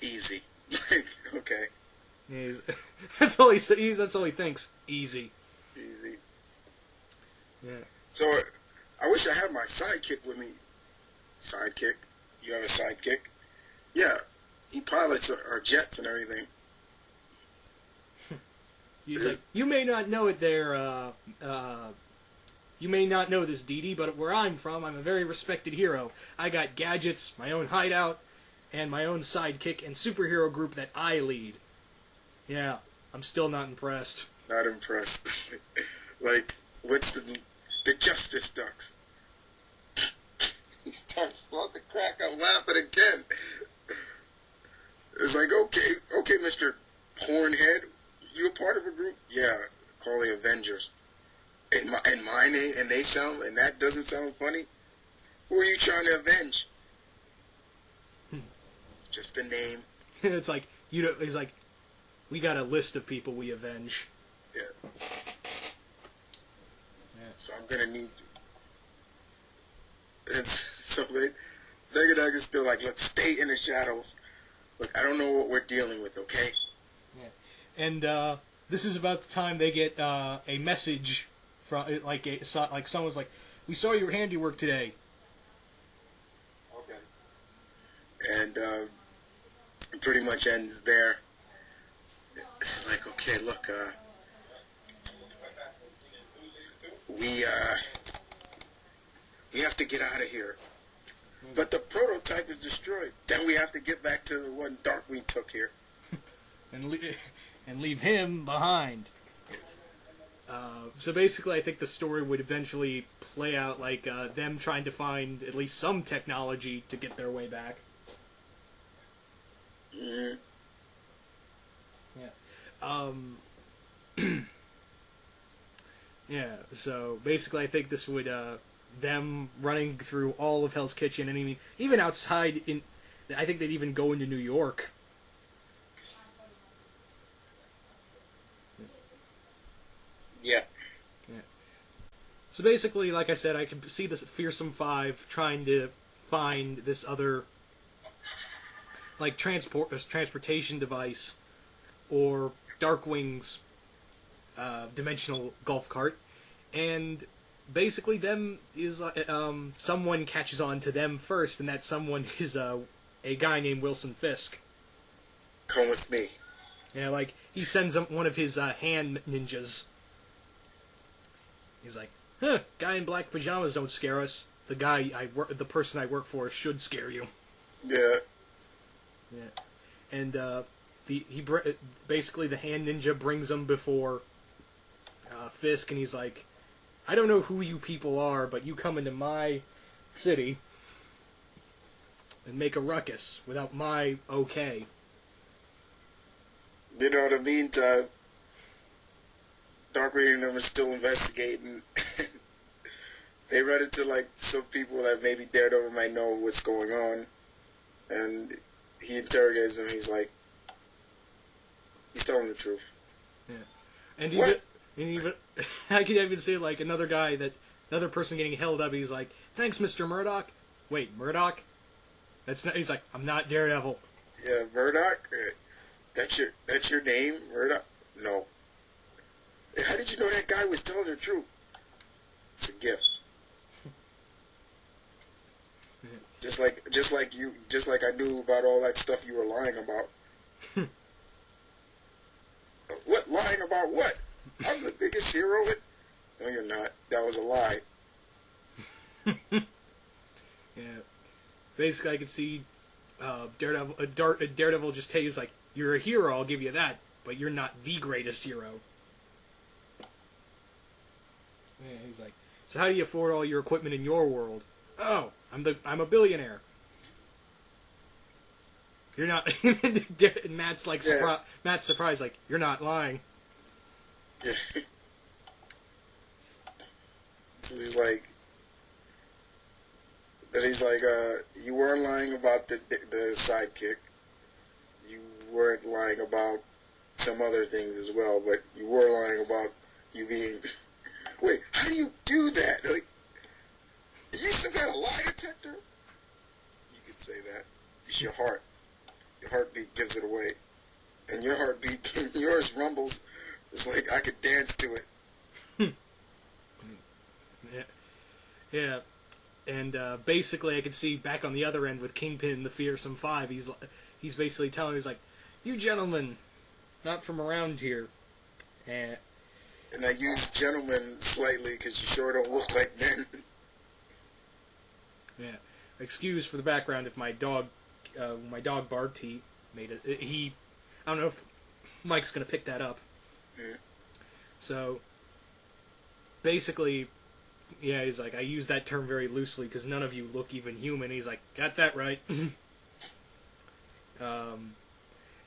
Speaker 2: Easy. Okay.
Speaker 1: Yeah, that's all that's all he thinks. Easy.
Speaker 2: Easy.
Speaker 1: Yeah.
Speaker 2: So, I wish I had my sidekick with me. Sidekick? You have a sidekick? Yeah. He pilots our jets and everything.
Speaker 1: He's like, you may not know it there, you may not know this, Dee Dee, but where I'm from, I'm a very respected hero. I got gadgets, my own hideout, and my own sidekick and superhero group that I lead. Yeah, I'm still not impressed.
Speaker 2: Not impressed. Like, what's the Justice Ducks? He starts about to crack up laughing again. It's like, okay, Mr. Hornhead, you a part of a group? Yeah, call the Avengers. And my name, and that doesn't sound funny? Who are you trying to avenge? It's just a name.
Speaker 1: It's like, he's like, we got a list of people we avenge.
Speaker 2: Yeah. So I'm gonna need you. And so Negaduck is still like, look, stay in the shadows. Look, I don't know what we're dealing with, okay?
Speaker 1: Yeah. And this is about the time they get a message from like someone's like, we saw your handiwork today.
Speaker 2: Okay. And it pretty much ends there. It's like, okay, look, we have to get out of here. But the prototype is destroyed. Then we have to get back to the one Darkwing took here.
Speaker 1: and leave him behind. So basically, I think the story would eventually play out like them trying to find at least some technology to get their way back.
Speaker 2: Mm-hmm.
Speaker 1: Yeah. Yeah. So basically, I think this would them running through all of Hell's Kitchen, and even outside. I think they'd even go into New York.
Speaker 2: Yeah.
Speaker 1: Yeah. So basically, like I said, I can see this Fearsome Five trying to find this other, like, transportation device, or Darkwing's dimensional golf cart, and basically them is someone catches on to them first, and that someone is a guy named Wilson Fisk.
Speaker 2: Come with me.
Speaker 1: Yeah, like he sends him one of his hand ninjas. He's like, huh, guy in black pajamas don't scare us. The person I work for should scare you.
Speaker 2: Yeah.
Speaker 1: Yeah. And basically the hand ninja brings him before Fisk, and he's like, I don't know who you people are, but you come into my city and make a ruckus without my okay.
Speaker 2: You know what I mean? Darkwing and them are still investigating. They run into like some people that maybe Daredevil might know what's going on, and he interrogates him. He's like, he's telling the truth.
Speaker 1: Yeah, and even I could even see like another person getting held up. He's like, "Thanks, Mr. Murdoch." Wait, Murdoch? That's not. He's like, "I'm not Daredevil."
Speaker 2: Yeah, Murdoch. That's your name, Murdoch? No. How did you know that guy was telling the truth? It's a gift. Just like I knew about all that stuff you were lying about. What? Lying about what? I'm the biggest hero. No, you're not. That was a lie.
Speaker 1: Yeah. Basically, I could see Daredevil just tell you, like, you're a hero, I'll give you that, but you're not the greatest hero. Yeah, he's like, so how do you afford all your equipment in your world? Oh, I'm a billionaire. You're not. And Matt's like, Matt's surprised, like, you're not lying.
Speaker 2: Yeah. He's like, you weren't lying about the sidekick. You weren't lying about some other things as well, but you were lying about you being... Wait, how do you do that? Like, you still got a lie detector? You could say that. It's your heart. Your heartbeat gives it away. And your heartbeat, yours rumbles. It's like I could dance to it.
Speaker 1: Yeah. Yeah. And basically I could see back on the other end with Kingpin, the Fearsome Five, he's basically telling, he's like, you gentlemen, not from around here.
Speaker 2: And I use gentlemen slightly because you sure don't look like men.
Speaker 1: Yeah. Excuse for the background if my dog barked. He made it. I don't know if Mike's gonna pick that up. Mm. So basically, yeah, he's like, I use that term very loosely because none of you look even human. He's like, got that right.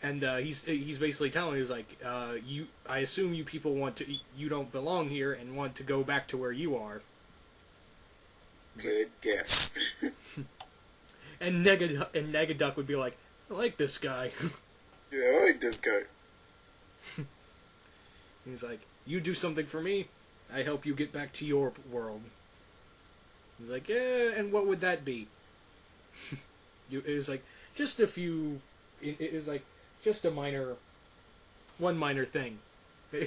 Speaker 1: And he's basically telling me, he's like, I assume you people you don't belong here and want to go back to where you are.
Speaker 2: Good guess.
Speaker 1: And Negaduck would be like, I like this guy.
Speaker 2: Yeah, I like this guy.
Speaker 1: He's like, you do something for me, I help you get back to your world. He's like, yeah, and what would that be? It was like, just a few... It was like, just one minor thing.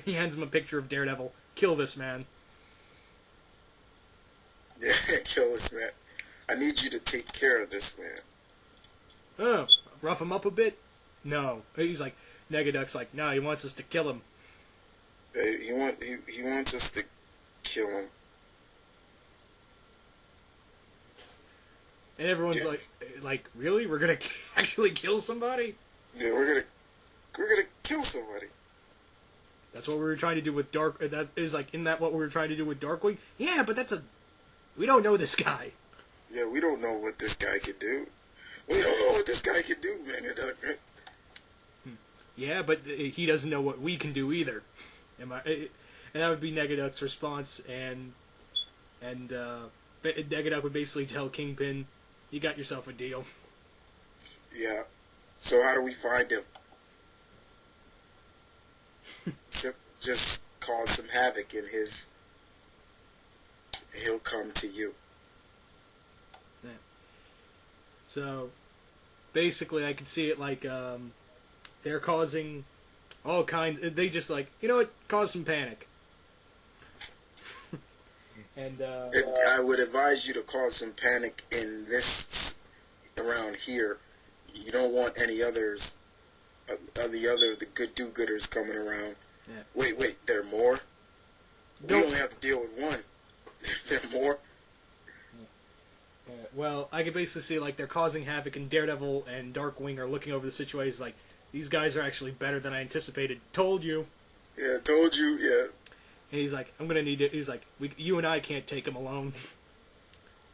Speaker 1: He hands him a picture of Daredevil. Kill this man.
Speaker 2: Yeah, kill this man. I need you to take care of this man.
Speaker 1: Oh, rough him up a bit? No. He's like, Negaduck's like, no, he wants us to kill him.
Speaker 2: He wants us to kill him.
Speaker 1: And everyone's like, really? We're gonna actually kill somebody?
Speaker 2: Yeah, we're gonna kill somebody.
Speaker 1: That's what we were trying to do with that is like, isn't that what we were trying to do with Darkwing? Yeah, but we don't know this guy.
Speaker 2: Yeah, we don't know what this guy could do. We don't know what this guy could do, man.
Speaker 1: Yeah, but he doesn't know what we can do either. And that would be Negaduck's response, and Negaduck would basically tell Kingpin, you got yourself a deal.
Speaker 2: Yeah. So how do we find him? Just cause some havoc in his... He'll come to you.
Speaker 1: Yeah. So, basically, I could see it like, they're causing all kinds... They just like, you know what? Cause some panic. And
Speaker 2: I would advise you to cause some panic in this... around here. You don't want any others... the good do-gooders coming around.
Speaker 1: Yeah.
Speaker 2: Wait, there are more? We only have to deal with one. There are more?
Speaker 1: Well, I could basically see like they're causing havoc, and Daredevil and Darkwing are looking over the situation like, these guys are actually better than I anticipated. Told you.
Speaker 2: Yeah, told you, yeah.
Speaker 1: And he's like, I'm gonna need it. He's like, you and I can't take him alone.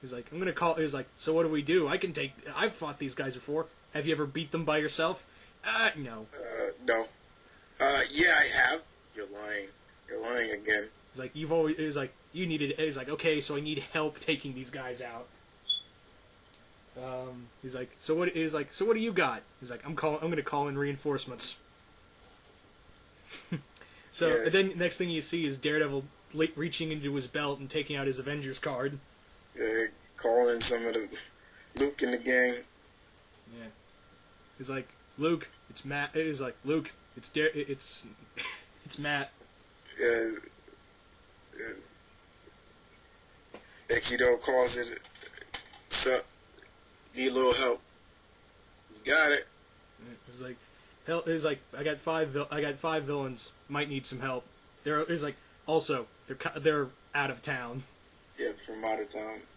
Speaker 1: He's like, I'm gonna call. He's like, so what do we do? I've fought these guys before. Have you ever beat them by yourself? No.
Speaker 2: No. Yeah, I have. You're lying. You're lying again.
Speaker 1: He's like, you've always. He's like, you needed. He's like, okay, so I need help taking these guys out. He's like, so what? He's like, so what do you got? He's like, I'm gonna call in reinforcements. So
Speaker 2: yeah.
Speaker 1: And then next thing you see is Daredevil reaching into his belt and taking out his Avengers card.
Speaker 2: Yeah, calling some of the Luke in the gang.
Speaker 1: Yeah. He's like, Luke, it's Matt. He's like, Luke, it's it's Matt.
Speaker 2: Yeah. Aikido calls it. What's up? Need a little help. You got it.
Speaker 1: He's like, hell. He's like, I got five villains. Might need some help. He's like, also they're out of town.
Speaker 2: Yeah, from out of town.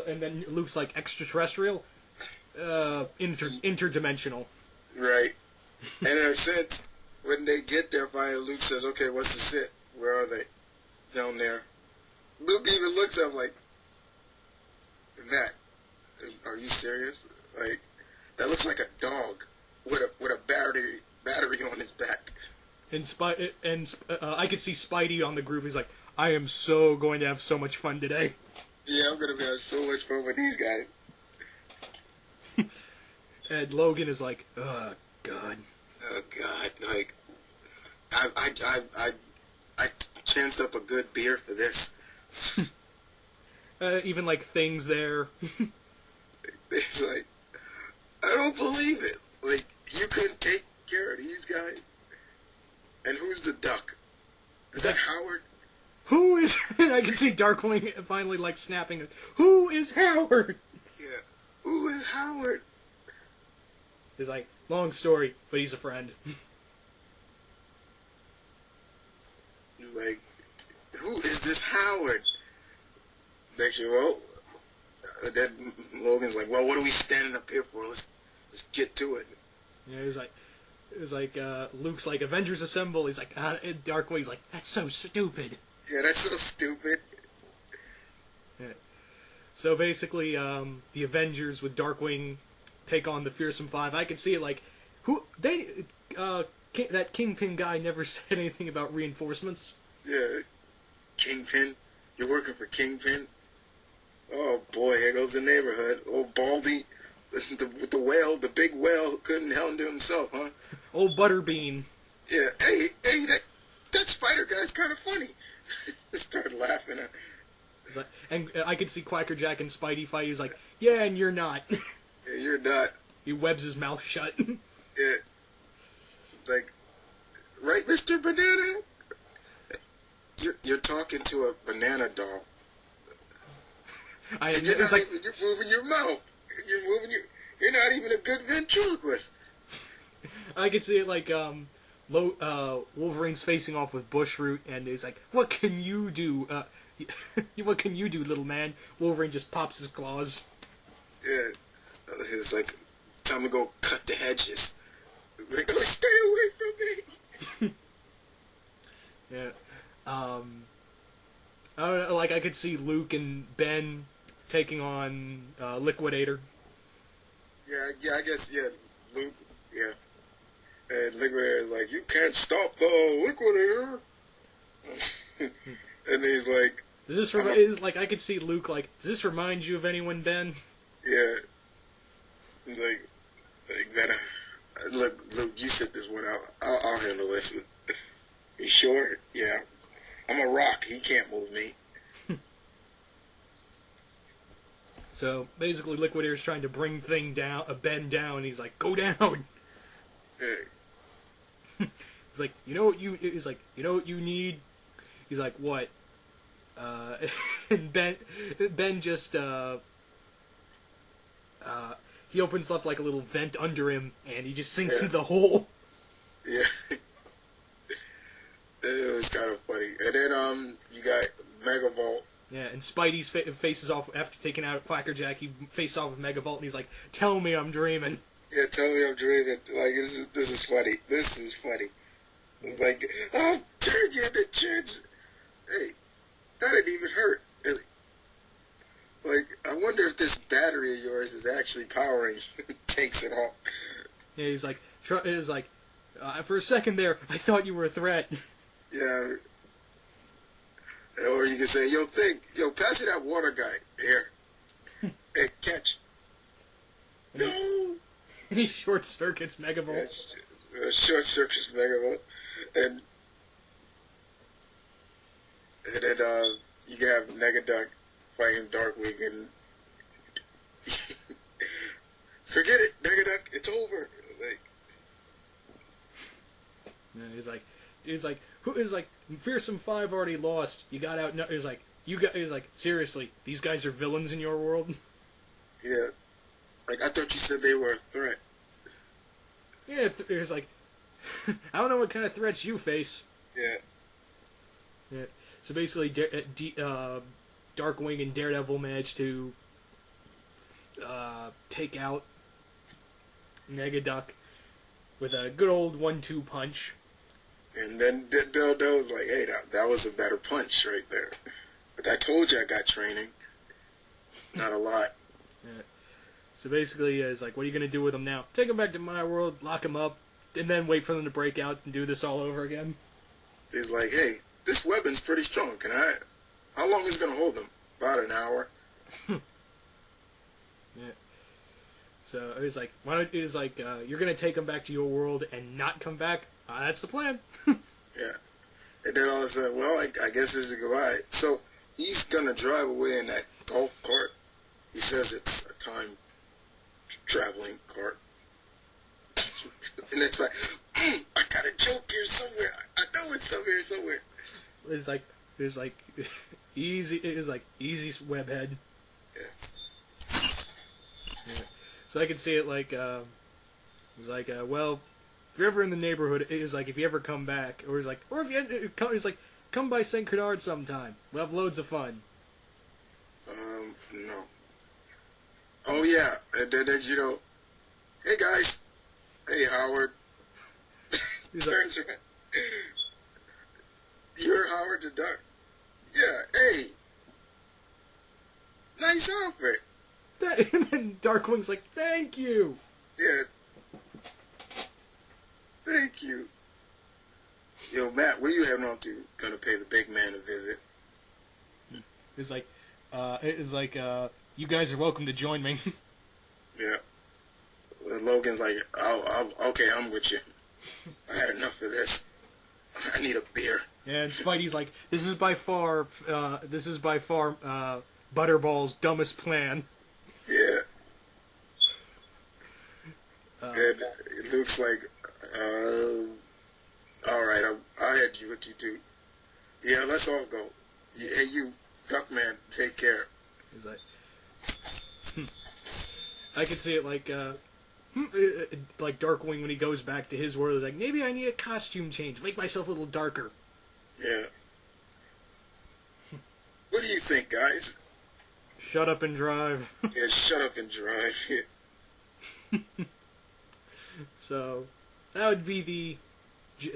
Speaker 1: And then Luke's like, extraterrestrial, interdimensional.
Speaker 2: Right. And in a sense, when they get there, finally Luke says, "Okay, what's the sit? Where are they? Down there." Luke even looks up like, Matt, are you serious? Like, that looks like a dog with a battery on his back.
Speaker 1: And I could see Spidey on the group. He's like, I am so going to have so much fun today.
Speaker 2: Yeah, I'm going to have so much fun with these guys.
Speaker 1: And Logan is like, oh, God.
Speaker 2: Oh, God. Like, I chanced up a good beer for this.
Speaker 1: Even like things there.
Speaker 2: It's like, I don't believe it. Like, you couldn't take care of these guys. And who's the duck? Is that Howard?
Speaker 1: Who is... I can see Darkwing finally, like, snapping. Who is Howard?
Speaker 2: Yeah. Who is Howard?
Speaker 1: He's like, long story, but he's a friend.
Speaker 2: He's like, who is this Howard? Next year, well, then Logan's like, well, what are we standing up here for? Let's get to it.
Speaker 1: Yeah, he's like, Luke's like, Avengers Assemble. He's like, Darkwing's like, that's so stupid.
Speaker 2: Yeah, that's so stupid.
Speaker 1: Yeah. So basically, the Avengers with Darkwing take on the Fearsome Five. I can see it like, that Kingpin guy never said anything about reinforcements.
Speaker 2: Yeah, Kingpin. You're working for Kingpin? Oh boy, here goes the neighborhood. Old Baldy, with the whale, the big whale, couldn't handle himself, huh?
Speaker 1: Old Butterbean.
Speaker 2: Yeah, hey, that spider guy's kind of funny. Started laughing.
Speaker 1: Like, and I could see Quacker Jack and Spidey fight. He's like, yeah, and you're not.
Speaker 2: Yeah, you're not.
Speaker 1: He webs his mouth shut.
Speaker 2: Yeah. Like, right, Mr. Banana? You're talking to a banana doll. And you're moving your mouth. You're not even a good ventriloquist.
Speaker 1: I could see it like Wolverine's facing off with Bushroot, and he's like, "What can you do? What can you do, little man?" Wolverine just pops his claws.
Speaker 2: Yeah, it's like, time to go cut the hedges. Like, oh, stay away from me.
Speaker 1: Yeah. I don't know. Like I could see Luke and Ben taking on Liquidator.
Speaker 2: Yeah, I guess, yeah, Luke, yeah. And Liquidator is like, you can't stop the Liquidator. And he's like...
Speaker 1: Does this I could see Luke like, does this remind you of anyone, Ben?
Speaker 2: Yeah. He's like that. Look, Luke, you sit this one out. I'll handle this. You sure? Yeah. I'm a rock. He can't move me.
Speaker 1: So basically, Liquidator's trying to bring Ben down. And he's like, "Go down."
Speaker 2: Yeah.
Speaker 1: He's like, "You know what you?" He's like, "You know what you need?" He's like, "What?" And Ben just he opens up like a little vent under him, and he just sinks into the hole.
Speaker 2: Yeah. It was kind of funny. And then you got Megavolt.
Speaker 1: Yeah, and Spidey's faces off after taking out Quacker Jack. He faces off with Megavolt, and he's like, "Tell me I'm dreaming."
Speaker 2: Yeah, tell me I'm dreaming. Like, this is funny. This is funny. It's like, I'll turn you into chins. Hey, that didn't even hurt. Like, I wonder if this battery of yours is actually powering you. Takes it off.
Speaker 1: Yeah, he's like, for a second there, I thought you were a threat.
Speaker 2: Yeah. Or you can say, yo, pass you that water guy. Here. Hey, catch. No!
Speaker 1: He short circuits Megavolt.
Speaker 2: Yeah, short circuits Megavolt. And then you can have Negaduck fighting Darkwing and forget it, Negaduck, it's over. Like,
Speaker 1: He's like, who is like, Fearsome Five already lost. You got out. No, he's like, seriously, these guys are villains in your world.
Speaker 2: Yeah, like I thought you said they were a threat.
Speaker 1: Yeah, he's like, I don't know what kind of threats you face.
Speaker 2: Yeah.
Speaker 1: Yeah. So basically, Darkwing and Daredevil managed to take out Negaduck with a good old 1-2 punch.
Speaker 2: And then Daredevil was like, hey, that was a better punch right there. But I told you I got training. Not a lot.
Speaker 1: Yeah. So basically, it's like, what are you going to do with them now? Take them back to my world, lock them up, and then wait for them to break out and do this all over again.
Speaker 2: He's like, hey, this weapon's pretty strong. How long is it going to hold them? About an hour.
Speaker 1: Yeah. So it was like, you're going to take them back to your world and not come back? That's the plan.
Speaker 2: Yeah. And then all of a sudden, well, I guess this is goodbye. So he's gonna drive away in that golf cart. He says it's a time traveling cart. And it's like, I got a joke here somewhere. I know it's up here somewhere.
Speaker 1: It's like there's like easy. It was like easy webhead.
Speaker 2: Yeah.
Speaker 1: Yeah. So I can see it like it's like well, if you're ever in the neighborhood, it was like if you ever come back, or it's like, or if you it's like come by St. Canard sometime. We'll have loads of fun.
Speaker 2: No. Oh yeah, and then you know, hey guys, hey Howard.
Speaker 1: He's
Speaker 2: Turns around. You're Howard the Duck. Yeah. Hey. Nice outfit.
Speaker 1: that, and then Darkwing's like, thank you.
Speaker 2: Yeah. Thank you. Yo, Matt, where you heading on to? Gonna pay the big man a visit.
Speaker 1: It's like, you guys are welcome to join me.
Speaker 2: Yeah. Logan's like, okay, I'm with you. I had enough of this. I need a beer.
Speaker 1: And Spidey's like, this is by far, Butterball's dumbest plan.
Speaker 2: Yeah. And it looks like, alright, I'll head you with you too. Yeah, let's all go. Hey, you, Duckman, take care.
Speaker 1: He's like, I can see it like Darkwing when he goes back to his world. He's like, maybe I need a costume change, make myself a little darker.
Speaker 2: Yeah. What do you think, guys?
Speaker 1: Shut up and drive.
Speaker 2: Yeah, shut up and drive.
Speaker 1: So, that would be the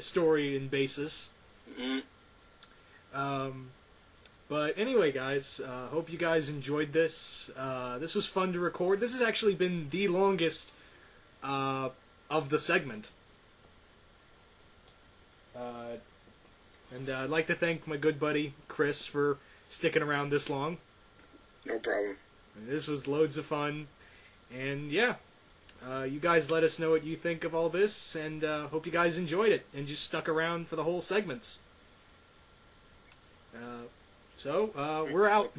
Speaker 1: story and basis.
Speaker 2: Mm-hmm.
Speaker 1: But anyway, guys, hope you guys enjoyed this. This was fun to record. This has actually been the longest of the segment. And I'd like to thank my good buddy, Chris, for sticking around this long.
Speaker 2: No problem.
Speaker 1: And this was loads of fun. And yeah, you guys let us know what you think of all this, and hope you guys enjoyed it, and just stuck around for the whole segments. So, we're out.